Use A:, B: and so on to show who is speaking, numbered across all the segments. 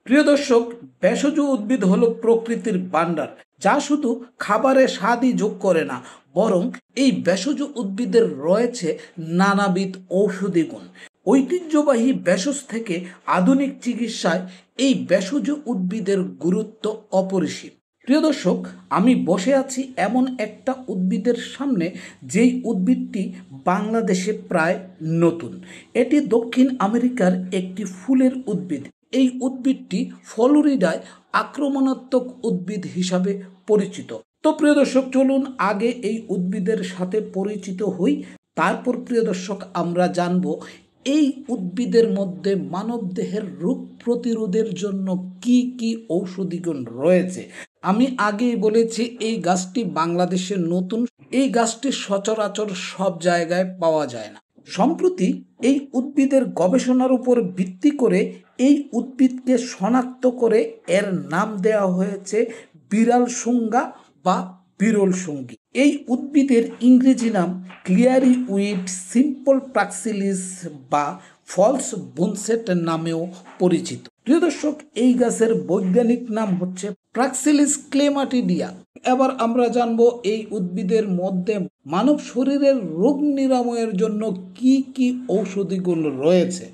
A: প্রিয় দর্শক, ভেষজ উদ্ভিদ হলো প্রকৃতির ভাণ্ডার, যা শুধু খাবারে স্বাদই যোগ করে না, বরং এই ভেষজ উদ্ভিদের রয়েছে নানাবিধ ঔষধি গুণ। ঐতিহ্যবাহী ভেষজ থেকে আধুনিক চিকিৎসায় এই ভেষজ উদ্ভিদের গুরুত্ব অপরিসীম। প্রিয় দর্শক, আমি বসে আছি এমন একটা উদ্ভিদের সামনে, যেই উদ্ভিদটি বাংলাদেশে প্রায় নতুন। এটি দক্ষিণ আমেরিকার একটি ফুলের উদ্ভিদ। এই উদ্ভিদটি ফ্লোরিডায় আক্রমণাত্মক উদ্ভিদ হিসাবে পরিচিত। তো প্রিয় দর্শক, চলুন আগে এই উদ্ভিদের সাথে পরিচিত হই। তারপর প্রিয় দর্শক, আমরা জানব এই উদ্ভিদের মধ্যে মানবদেহের রোগ প্রতিরোধের জন্য কি কি ঔষধি গুণ রয়েছে। আমি আগেই বলেছি, এই গাছটি বাংলাদেশের নতুন। এই গাছটি সচরাচর সব জায়গায় পাওয়া যায় না। সম্প্রতি এই উদ্ভিদের গবেষণার উপর ভিত্তি করে এই উদ্ভিদকে শনাক্ত করে এর নাম দেওয়া হয়েছে বিরাল শুঙ্গা বা বিরল সঙ্গী। এই উদ্ভিদের ইংরেজি নাম ক্লিয়ারি উইড সিম্পল প্রাক্সিলিস বা ফলস বুনসেট নামেও পরিচিত। প্রিয় দর্শক, এই গাছের বৈজ্ঞানিক নাম হচ্ছে প্রাক্সিলিস ক্লেমাটিডিয়া। এবার আমরা জানবো এই উদ্ভিদের মধ্যে মানব শরীরের রোগ নিরাময়ের জন্য কি কি ঔষধি গুণ রয়েছে।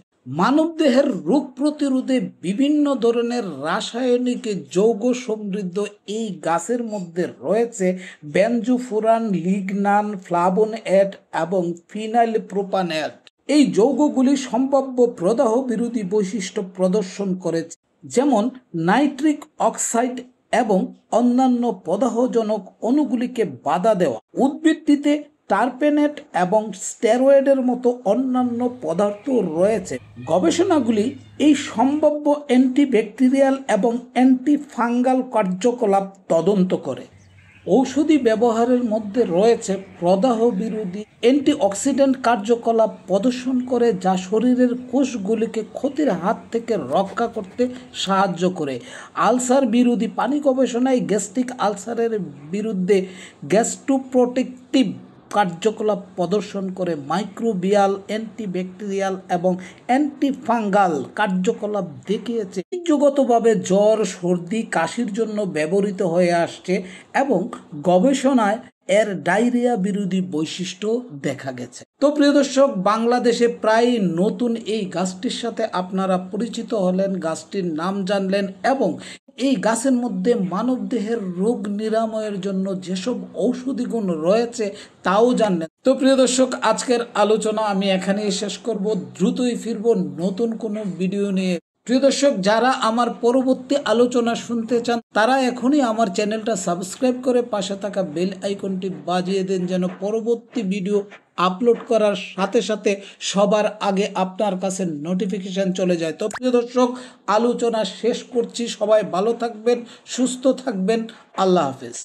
A: মানবদেহের রোগ প্রতিরোধে বিভিন্ন ধরনের রাসায়নিক যৌগ সমৃদ্ধ এই গাছের মধ্যে রয়েছে বেনজোফুরান, লিগনান, ফ্লাভোনয়েড এবং ফিনাইল প্রোপানয়েড। এই যৌগগুলি সম্ভাব্য প্রদাহ বিরোধী বৈশিষ্ট্য প্রদর্শন করেছে, যেমন নাইট্রিক অক্সাইড এবং অন্যান্য প্রদাহজনক অণুগুলিকে বাধা দেওয়া। উদ্ভিদটিতে টারপেনেট এবং স্টেরয়েডের মতো অন্যান্য পদার্থ রয়েছে। গবেষণাগুলি এই সম্ভাব্য অ্যান্টিব্যাকটেরিয়াল এবং অ্যান্টিফাঙ্গাল কার্যকলাপ তদন্ত করে। ঔষধি ব্যবহারের মধ্যে রয়েছে প্রদাহ বিরোধী অ্যান্টিঅক্সিডেন্ট কার্যকলাপ প্রদর্শন করে, যা শরীরের কোষগুলিকে ক্ষতির হাত থেকে রক্ষা করতে সাহায্য করে। আলসার বিরোধী পানি গবেষণায় গ্যাস্ট্রিক আলসারের বিরুদ্ধে গ্যাস্ট্রোপ্রোটেক্টিভ কার্যকলাপ প্রদর্শন করে। মাইক্রোবিয়াল, অ্যান্টিব্যাকটেরিয়াল এবং অ্যান্টিফাঙ্গাল কার্যকলাপ দেখিয়েছে। ঐতিহ্যগতভাবে জ্বর, সর্দি, কাশির জন্য ব্যবহৃত হয়ে আসছে এবং গবেষণায় এর ডায়রিয়া বিরোধী বৈশিষ্ট্য দেখা গেছে। তো প্রিয় দর্শক, বাংলাদেশে প্রায় নতুন এই গাছটির সাথে আপনারা পরিচিত হলেন, গাছটির নাম জানলেন এবং এই গাছের মধ্যে মানবদেহের রোগ নিরাময়ের জন্য যেসব ঔষধি গুণ রয়েছে তাও জানলেন। তো প্রিয় দর্শক, আজকের আলোচনা আমি এখানেই শেষ করব। দ্রুতই ফিরব নতুন কোনো ভিডিও নিয়ে। প্রিয় দর্শক, যারা আমার পরবর্তী আলোচনা শুনতে চান তারা এখনই আমার চ্যানেলটা সাবস্ক্রাইব করে পাশে থাকা বেল আইকনটি বাজিয়ে দেন, যেন পরবর্তী ভিডিও আপলোড করার সাথে সাথে সবার আগে আপনার কাছে নোটিফিকেশন চলে যায়। তো প্রিয় দর্শক, আলোচনা শেষ করছি। সবাই ভালো থাকবেন, সুস্থ থাকবেন। আল্লাহ হাফেজ।